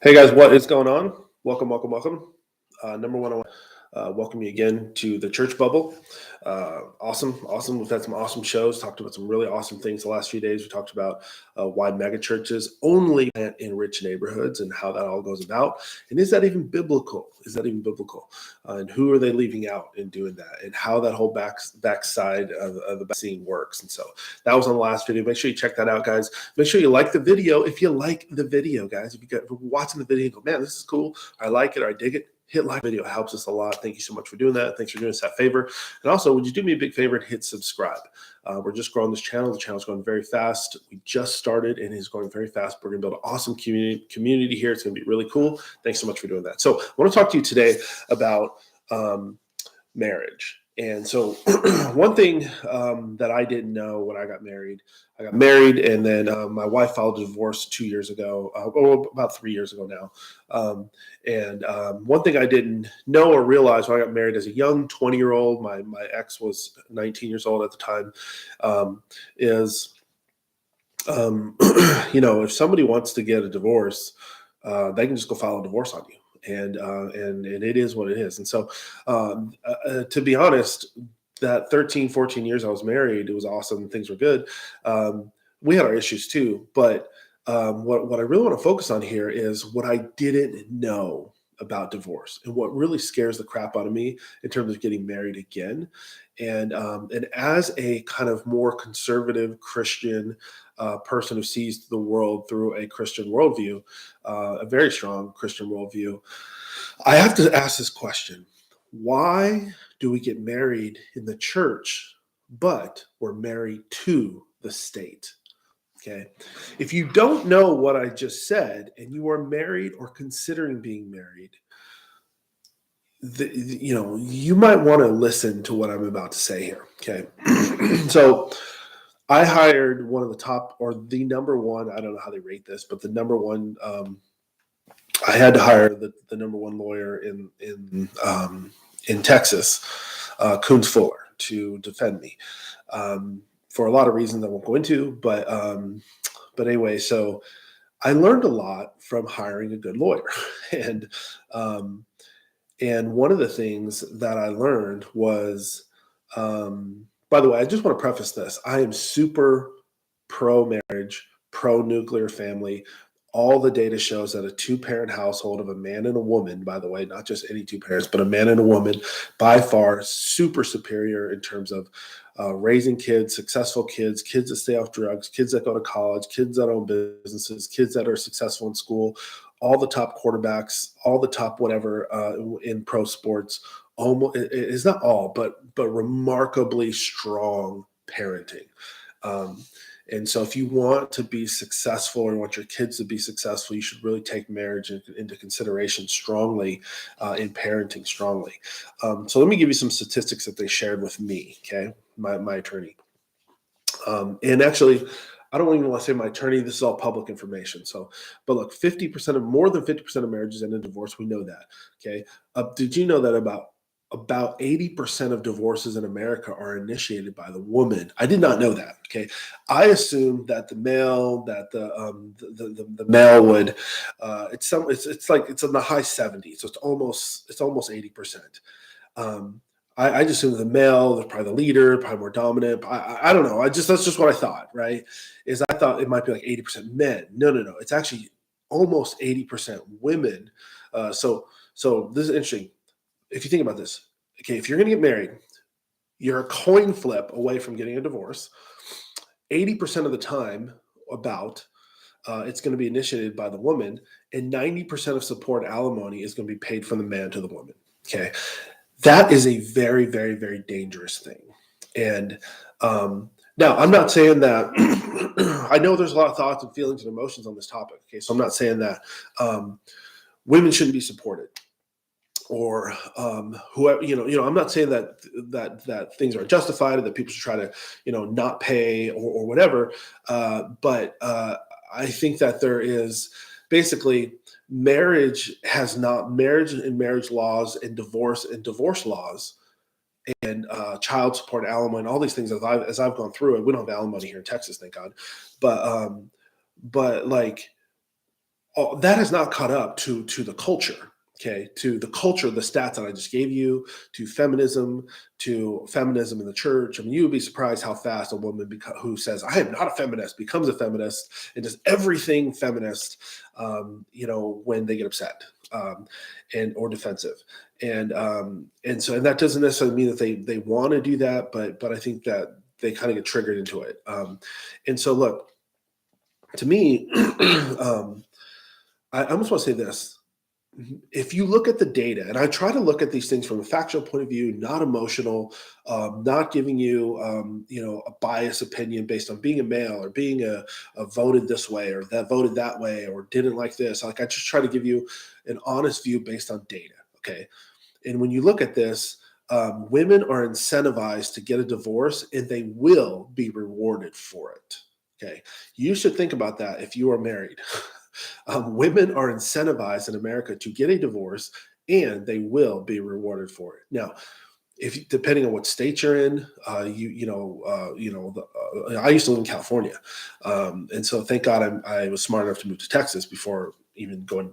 Hey guys, what is going on? Welcome, welcome, welcome. Number one, I want to welcome you again to the church bubble. Awesome. We've had some awesome shows, talked about some really awesome things the last few days. We talked about why mega churches only plant in rich neighborhoods and how that all goes about. And is that even biblical? And who are they leaving out in doing that? And how that whole backside of the scene works. And so that was on the last video. Make sure you check that out, guys. Make sure you like the video if you like the video, guys. If you're watching the video and go, man, this is cool. I like it or I dig it. Hit like video. It helps us a lot. Thank you so much for doing that. Thanks for doing us that favor. And also, would you do me a big favor and hit subscribe? We're just growing this channel. The channel's going very fast. We just started and it's going very fast. We're going to build an awesome community here. It's going to be really cool. Thanks so much for doing that. So I want to talk to you today about marriage. And so one thing that I didn't know when I got married and then my wife filed a divorce 2 years ago, about 3 years ago now. One thing I didn't know or realize when I got married as a young 20-year-old, my ex was 19 years old at the time, is, if somebody wants to get a divorce, they can just go file a divorce on you. And it is what it is. And so, to be honest, that 13, 14 years I was married, it was awesome. Things were good. We had our issues too, but what I really want to focus on here is what I didn't know about divorce and what really scares the crap out of me in terms of getting married again. And as a kind of more conservative Christian person who sees the world through a Christian worldview, a very strong Christian worldview, I have to ask this question. Why do we get married in the church, but we're married to the state? Okay. If you don't know what I just said and you are married or considering being married, you might want to listen to what I'm about to say here. Okay. So I hired one of the top or the number one, I don't know how they rate this, but the number one, I had to hire the number one lawyer in Texas, Coons Fuller, to defend me for a lot of reasons I won't go into. But anyway, so I learned a lot from hiring a good lawyer, and one of the things that I learned was, by the way, I just want to preface this: I am super pro marriage, pro nuclear family. All the data shows that a two-parent household of a man and a woman, by the way, not just any two parents, but a man and a woman, by far super superior in terms of raising kids, successful kids, kids that stay off drugs, kids that go to college, kids that own businesses, kids that are successful in school, all the top quarterbacks, all the top whatever in pro sports. Almost, it's not all, but remarkably strong parenting. And so if you want to be successful or want your kids to be successful, you should really take marriage into consideration strongly in parenting strongly. So let me give you some statistics that they shared with me, okay, my attorney. And actually, I don't even want to say my attorney. This is all public information. So, but look, more than 50% of marriages end in divorce. We know that, okay? Did you know that about 80% of divorces in America are initiated by the woman? I did not know that. Okay, I assumed that the male would. It's like it's in the high 70s, so it's almost 80%. I just assumed the male, they're probably the leader, probably more dominant. I don't know. That's just what I thought. Right? Is I thought it might be like 80% men. No. It's actually almost 80% women. So this is interesting. If you think about this, okay, if you're going to get married, you're a coin flip away from getting a divorce. 80% of the time, it's going to be initiated by the woman, and 90% of support alimony is going to be paid from the man to the woman. Okay, that is a very, very, very dangerous thing. And now, I'm not saying that. I know there's a lot of thoughts and feelings and emotions on this topic. Okay, so I'm not saying that women shouldn't be supported, or whoever, I'm not saying that things are justified or that people should try to, not pay or whatever. But I think that there is basically marriage and marriage laws and divorce laws and child support, alimony, all these things as I've gone through it. We don't have alimony here in Texas, thank God. But like that has not caught up to the culture. Okay, to the culture, the stats that I just gave you, to feminism in the church. I mean, you would be surprised how fast a woman who says I am not a feminist becomes a feminist and does everything feminist, when they get upset, and or defensive, and that doesn't necessarily mean that they want to do that, but I think that they kind of get triggered into it, and so look, to me, I almost want to say this. If you look at the data, and I try to look at these things from a factual point of view, not emotional, not giving you, a biased opinion based on being a male or being a voted this way or that voted that way or didn't like this. Like I just try to give you an honest view based on data. Okay. And when you look at this, women are incentivized to get a divorce and they will be rewarded for it. Okay. You should think about that if you are married. Women are incentivized in America to get a divorce and they will be rewarded for it. Now, if depending on what state you're in, I used to live in California, and so thank God I was smart enough to move to Texas before even going,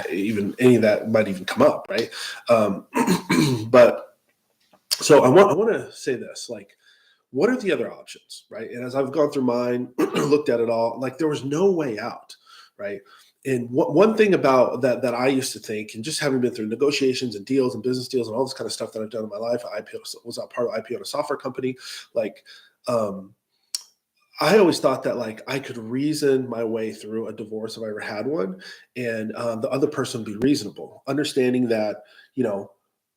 even any of that might even come up, right? But so I want to say this, like, what are the other options, right? And as I've gone through mine, looked at it all, like there was no way out, right? And one thing about that I used to think, and just having been through negotiations and deals and business deals and all this kind of stuff that I've done in my life, was a part of IPO at a software company. Like, I always thought that like I could reason my way through a divorce if I ever had one, and the other person would be reasonable, understanding that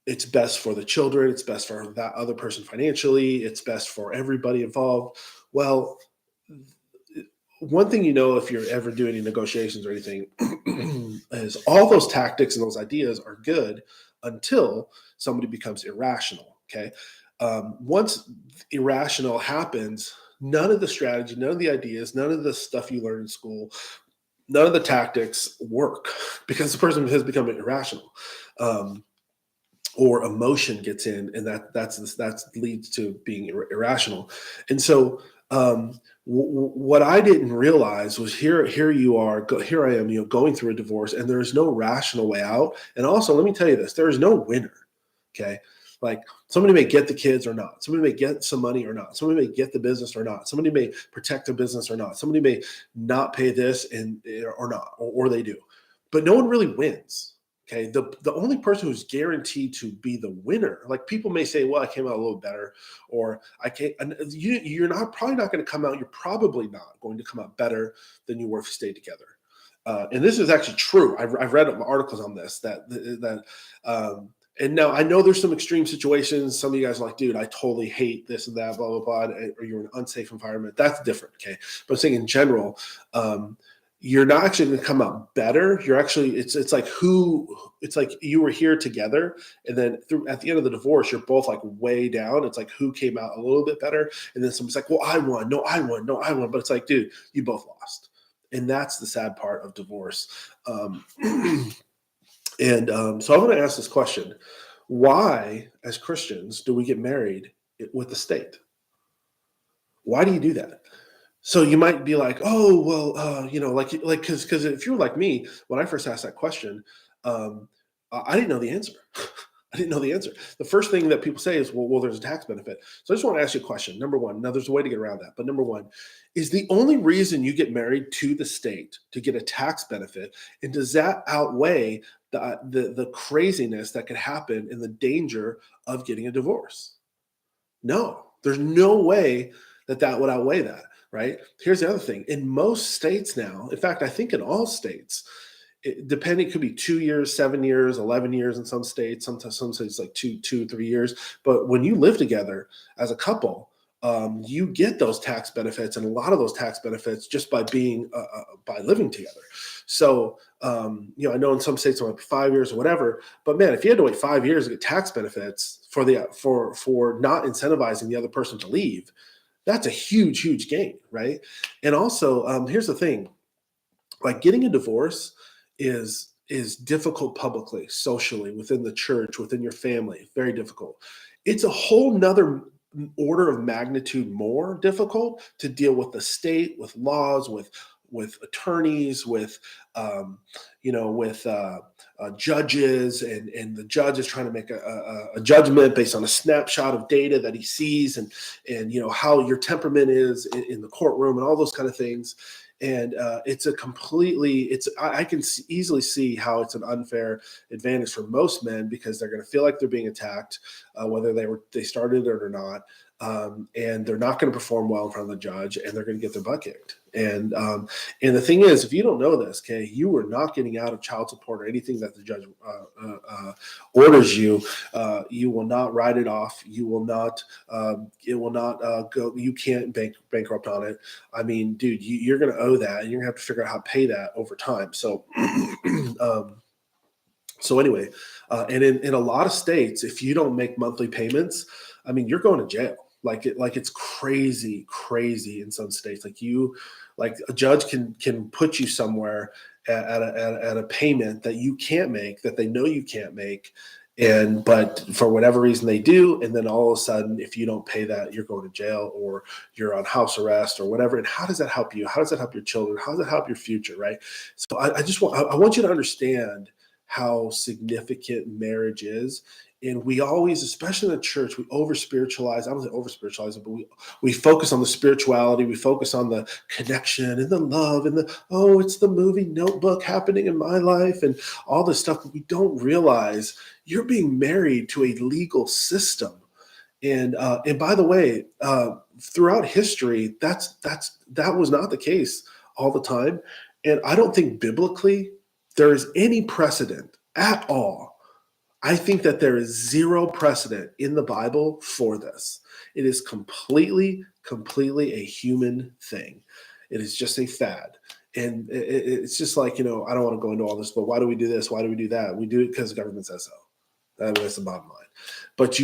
it's best for the children, it's best for that other person financially, it's best for everybody involved. Well, one thing if you're ever doing any negotiations or anything is all those tactics and those ideas are good until somebody becomes irrational. Okay, once irrational happens, none of the strategy, none of the ideas, none of the stuff you learn in school, none of the tactics work because the person has become irrational. Or emotion gets in, and that leads to being irrational. And so, what I didn't realize was here you are, here I am, going through a divorce, and there is no rational way out. And also, let me tell you this: there is no winner. Okay, like somebody may get the kids or not, somebody may get some money or not, somebody may get the business or not, somebody may protect the business or not, somebody may not pay this and or not, or they do, but no one really wins. Okay, the only person who's guaranteed to be the winner, like people may say, well, I came out a little better, or I can't. You're not probably not going to come out. You're probably not going to come out better than you were if you stayed together. And this is actually true. I've read articles on this and now I know there's some extreme situations. Some of you guys are like, dude, I totally hate this and that, blah, blah, blah, or you're in an unsafe environment. That's different, okay? But I'm saying in general, you're not actually going to come out better. You're actually, it's like you were here together, and then at the end of the divorce, you're both like way down. It's like who came out a little bit better, and then somebody's like, well, I won. No, I won. No, I won. But it's like, dude, you both lost. And that's the sad part of divorce. So I want to ask this question: why, as Christians, do we get married with the state? Why do you do that? So you might be like, oh, well, because if you're like me, when I first asked that question, I didn't know the answer. I didn't know the answer. The first thing that people say is, well, there's a tax benefit. So I just want to ask you a question. Number one, now there's a way to get around that, but number one, is the only reason you get married to the state to get a tax benefit, and does that outweigh the craziness that could happen and the danger of getting a divorce? No, there's no way that would outweigh that, right? Here's the other thing. In most states now, in fact, I think in all states, depending, it could be 2 years, 7 years, 11 years in some states, sometimes some states like 3 years. But when you live together as a couple, you get those tax benefits, and a lot of those tax benefits just by being by living together. So I know in some states it might be 5 years or whatever, but man, if you had to wait 5 years to get tax benefits for not incentivizing the other person to leave, that's a huge gain, right? And also, here's the thing: like getting a divorce is difficult publicly, socially, within the church, within your family, very difficult. It's a whole nother order of magnitude more difficult to deal with the state, with laws, with attorneys, with judges, and the judge is trying to make a judgment based on a snapshot of data that he sees, and how your temperament is in the courtroom, and all those kind of things. And I can easily see how it's an unfair advantage for most men, because they're going to feel like they're being attacked, whether they started it or not. And they're not going to perform well in front of the judge, and they're going to get their butt kicked. And the thing is, if you don't know this, okay, you are not getting out of child support or anything that the judge orders you. You will not write it off. You will not. It will not go. You can't bankrupt on it. I mean, dude, you're going to owe that, and you're going to have to figure out how to pay that over time. So. So anyway, and in a lot of states, if you don't make monthly payments, I mean, you're going to jail. Like it's crazy in some states. Like a judge can put you somewhere at a payment that you can't make, that they know you can't make, but for whatever reason they do, and then all of a sudden, if you don't pay that, you're going to jail, or you're on house arrest, or whatever. And how does that help you? How does that help your children? How does that help your future? Right. So I want you to understand how significant marriage is. And we always, especially in the church, we over spiritualize. I don't say over spiritualize it, but we focus on the spirituality. We focus on the connection and the love and it's the movie Notebook happening in my life and all this stuff. But we don't realize you're being married to a legal system. And by the way, throughout history, that was not the case all the time. And I don't think biblically there is any precedent at all. I think that there is zero precedent in the Bible for this. It is completely a human thing. It is just a fad. And it's just like, I don't want to go into all this, but why do we do this? Why do we do that? We do it because the government says so. That's the bottom line. But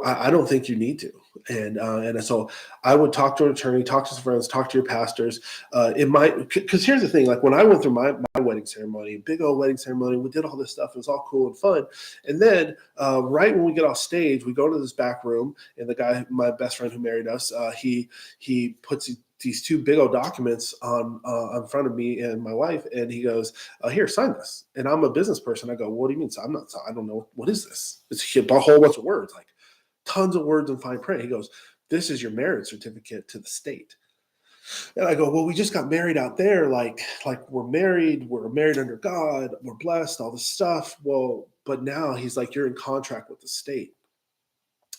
I don't think you need to. And so I would talk to an attorney, talk to some friends, talk to your pastors. Because here's the thing, like when I went through my wedding ceremony, big old wedding ceremony, we did all this stuff. It was all cool and fun. And then right when we get off stage, we go to this back room, and the guy, my best friend who married us, he puts these two big old documents on front of me and my wife, and he goes, "Here, sign this." And I'm a business person. I go, "What do you mean? I don't know. What is this?" It's a whole bunch of words, like tons of words in fine print. He goes, "This is your marriage certificate to the state." And I go, "Well, we just got married out there. Like we're married under God. We're blessed, all this stuff." Well, but now he's like, "You're in contract with the state."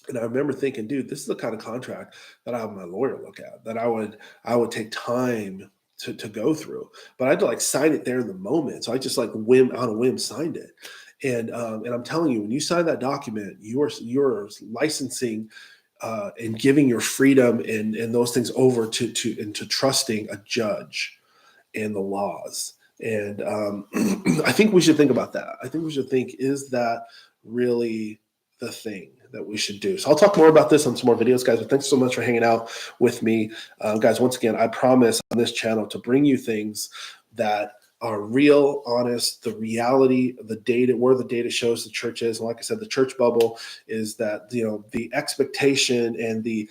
And I remember thinking, dude, this is the kind of contract that I have my lawyer look at, that I would take time to go through. But I had to like sign it there in the moment. So I just like on a whim signed it. And I'm telling you, when you sign that document, you're licensing and giving your freedom and those things over to trusting a judge and the laws. And I think we should think about that. I think we should think, is that really the thing that we should do? So I'll talk more about this on some more videos, guys, but thanks so much for hanging out with me. Guys, once again, I promise on this channel to bring you things that are real, honest, the reality, the data, where the data shows the church is. And like I said, the church bubble is that, the expectation and the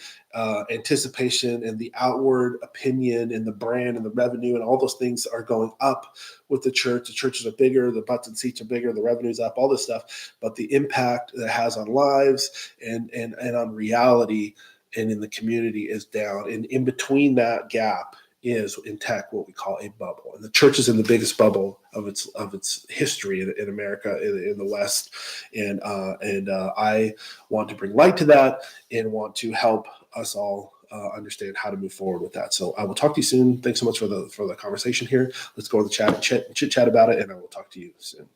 anticipation and the outward opinion and the brand and the revenue and all those things are going up with the church. The churches are bigger, the butts and seats are bigger, the revenue's up, all this stuff. But the impact that it has on lives and on reality and in the community is down. And in between that gap is in tech what we call a bubble, and the church is in the biggest bubble of its history in America, in the West, and I want to bring light to that and want to help us all understand how to move forward with that. So I will talk to you soon. Thanks so much for the conversation here. Let's go to the chat and chit chat about it, and I will talk to you soon.